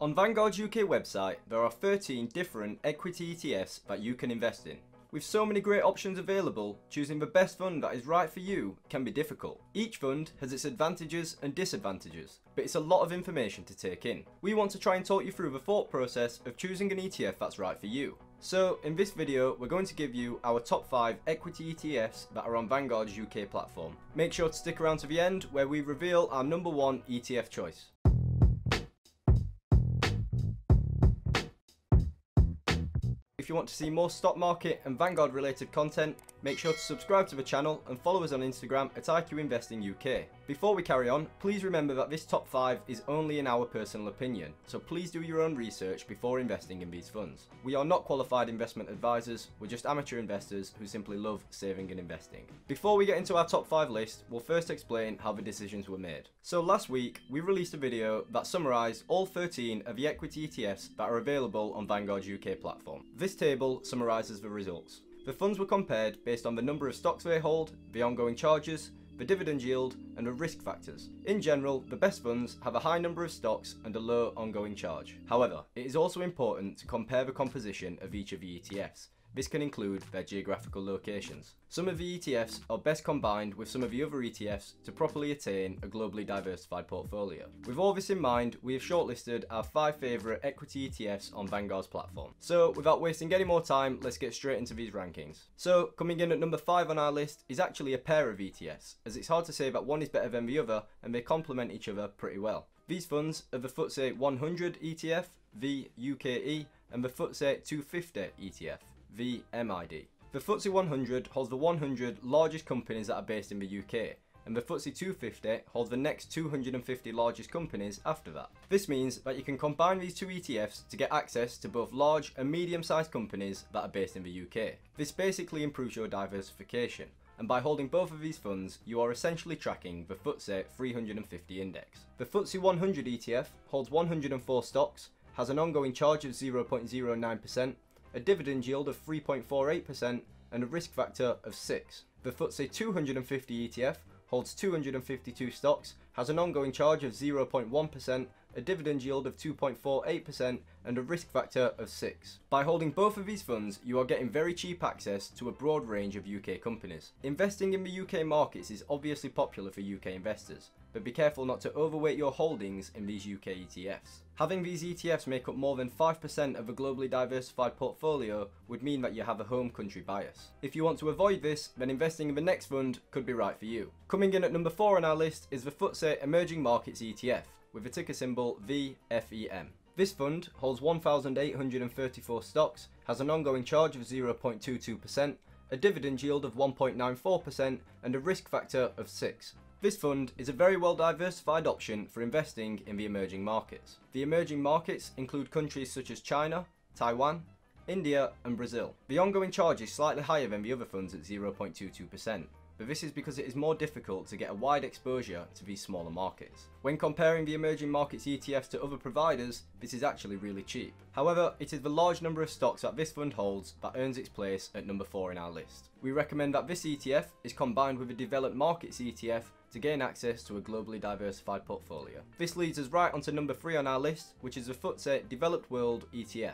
On Vanguard's UK website, there are 13 different equity ETFs that you can invest in. With so many great options available, choosing the best fund that is right for you can be difficult. Each fund has its advantages and disadvantages, but it's a lot of information to take in. We want to try and talk you through the thought process of choosing an ETF that's right for you. So in this video, we're going to give you our top 5 equity ETFs that are on Vanguard's UK platform. Make sure to stick around to the end where we reveal our number 1 ETF choice. If you want to see more stock market and Vanguard related content, make sure to subscribe to the channel and follow us on Instagram at iQinvesting UK. Before we carry on, please remember that this top 5 is only in our personal opinion, so please do your own research before investing in these funds. We are not qualified investment advisors, we're just amateur investors who simply love saving and investing. Before we get into our top 5 list, we'll first explain how the decisions were made. So last week, we released a video that summarised all 13 of the equity ETFs that are available on Vanguard's UK platform. This table summarises the results. The funds were compared based on the number of stocks they hold, the ongoing charges, the dividend yield, and the risk factors. In general, the best funds have a high number of stocks and a low ongoing charge. However, it is also important to compare the composition of each of the ETFs. This can include their geographical locations. Some of the ETFs are best combined with some of the other ETFs to properly attain a globally diversified portfolio. With all this in mind, we have shortlisted our 5 favourite equity ETFs on Vanguard's platform. So without wasting any more time, let's get straight into these rankings. So coming in at number 5 on our list is actually a pair of ETFs, as it's hard to say that one is better than the other and they complement each other pretty well. These funds are the FTSE 100 ETF, the UKE, and the FTSE 250 ETF. The MID. The FTSE 100 holds the 100 largest companies that are based in the UK, and the FTSE 250 holds the next 250 largest companies after that. This means that you can combine these two ETFs to get access to both large and medium-sized companies that are based in the UK. This basically improves your diversification, and by holding both of these funds, you are essentially tracking the FTSE 350 index. The FTSE 100 ETF holds 104 stocks, has an ongoing charge of 0.09%, a dividend yield of 3.48% and a risk factor of 6. The FTSE 250 ETF holds 252 stocks, has an ongoing charge of 0.1%, a dividend yield of 2.48% and a risk factor of 6. By holding both of these funds, you are getting very cheap access to a broad range of UK companies. Investing in the UK markets is obviously popular for UK investors, but be careful not to overweight your holdings in these UK ETFs. Having these ETFs make up more than 5% of a globally diversified portfolio would mean that you have a home country bias. If you want to avoid this, then investing in the next fund could be right for you. Coming in at number 4 on our list is the FTSE Emerging Markets ETF, with the ticker symbol VFEM. This fund holds 1,834 stocks, has an ongoing charge of 0.22%, a dividend yield of 1.94% and a risk factor of 6. This fund is a very well diversified option for investing in the emerging markets. The emerging markets include countries such as China, Taiwan, India and Brazil. The ongoing charge is slightly higher than the other funds at 0.22%, but this is because it is more difficult to get a wide exposure to these smaller markets. When comparing the emerging markets ETFs to other providers, this is actually really cheap. However, it is the large number of stocks that this fund holds that earns its place at number 4 in our list. We recommend that this ETF is combined with a developed markets ETF to gain access to a globally diversified portfolio. This leads us right onto number 3 on our list, which is the FTSE Developed World ETF,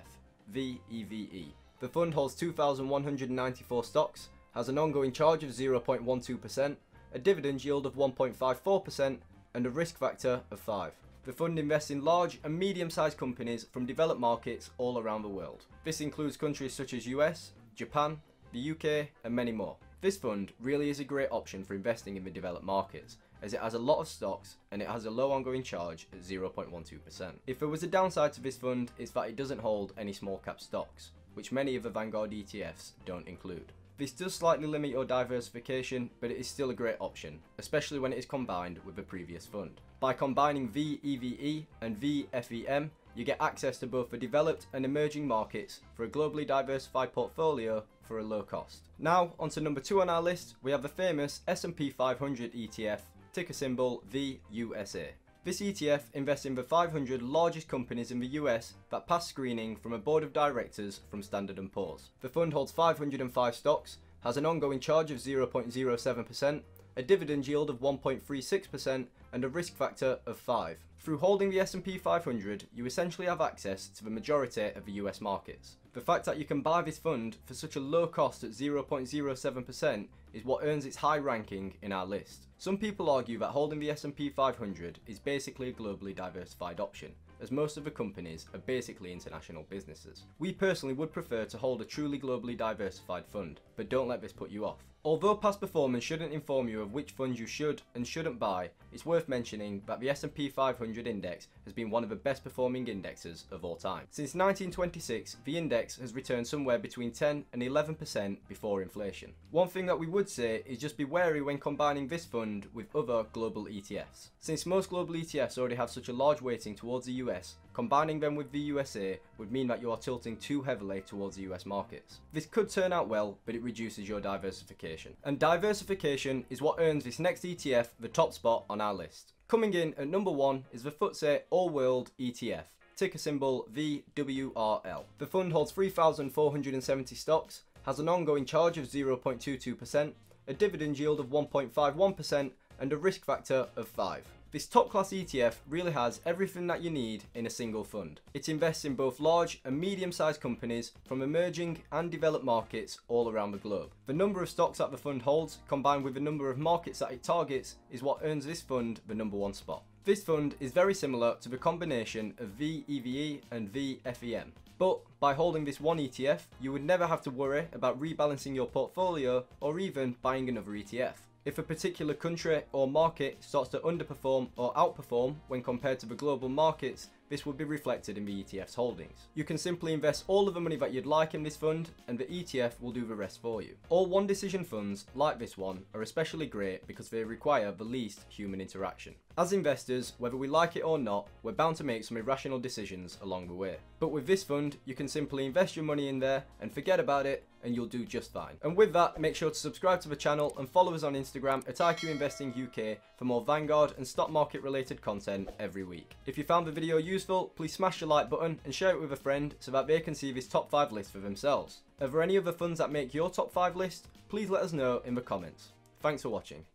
VEVE. The fund holds 2,194 stocks, has an ongoing charge of 0.12%, a dividend yield of 1.54% and a risk factor of 5. The fund invests in large and medium-sized companies from developed markets all around the world. This includes countries such as US, Japan, the UK and many more. This fund really is a great option for investing in the developed markets, as it has a lot of stocks and it has a low ongoing charge at 0.12%. If there was a downside to this fund, it's that it doesn't hold any small cap stocks, which many of the Vanguard ETFs don't include. This does slightly limit your diversification, but it is still a great option, especially when it is combined with the previous fund. By combining VEVE and VFEM, you get access to both the developed and emerging markets for a globally diversified portfolio for a low cost. Now, onto number 2 on our list, we have the famous S&P 500 ETF, ticker symbol VUSA. This ETF invests in the 500 largest companies in the US that pass screening from a board of directors from Standard & Poor's. The fund holds 505 stocks, has an ongoing charge of 0.07%, a dividend yield of 1.36% and a risk factor of 5. Through holding the S&P 500, you essentially have access to the majority of the US markets. The fact that you can buy this fund for such a low cost at 0.07% is what earns its high ranking in our list. Some people argue that holding the S&P 500 is basically a globally diversified option, as most of the companies are basically international businesses. We personally would prefer to hold a truly globally diversified fund, but don't let this put you off. Although past performance shouldn't inform you of which funds you should and shouldn't buy, it's worth mentioning that the S&P 500 index has been one of the best performing indexes of all time. Since 1926, the index has returned somewhere between 10 and 11% before inflation. One thing that we would say is just be wary when combining this fund with other global ETFs. Since most global ETFs already have such a large weighting towards the US, combining them with the USA would mean that you are tilting too heavily towards the US markets. This could turn out well, but it reduces your diversification. And diversification is what earns this next ETF the top spot on our list. Coming in at number 1 is the FTSE All World ETF, ticker symbol VWRL. The fund holds 3,470 stocks, has an ongoing charge of 0.22%, a dividend yield of 1.51%, and a risk factor of 5. This top class ETF really has everything that you need in a single fund. It invests in both large and medium sized companies from emerging and developed markets all around the globe. The number of stocks that the fund holds, combined with the number of markets that it targets, is what earns this fund the number 1 spot. This fund is very similar to the combination of VEVE and VFEM. But by holding this one ETF, you would never have to worry about rebalancing your portfolio or even buying another ETF. If a particular country or market starts to underperform or outperform when compared to the global markets, this will be reflected in the ETF's holdings. You can simply invest all of the money that you'd like in this fund and the ETF will do the rest for you. All one decision funds, like this one, are especially great because they require the least human interaction. As investors, whether we like it or not, we're bound to make some irrational decisions along the way. But with this fund, you can simply invest your money in there and forget about it and you'll do just fine. And with that, make sure to subscribe to the channel and follow us on Instagram at iQinvesting UK for more Vanguard and stock market related content every week. If you found the video useful, please smash the like button and share it with a friend so that they can see this top 5 list for themselves. Are there any other funds that make your top 5 list? Please let us know in the comments. Thanks for watching.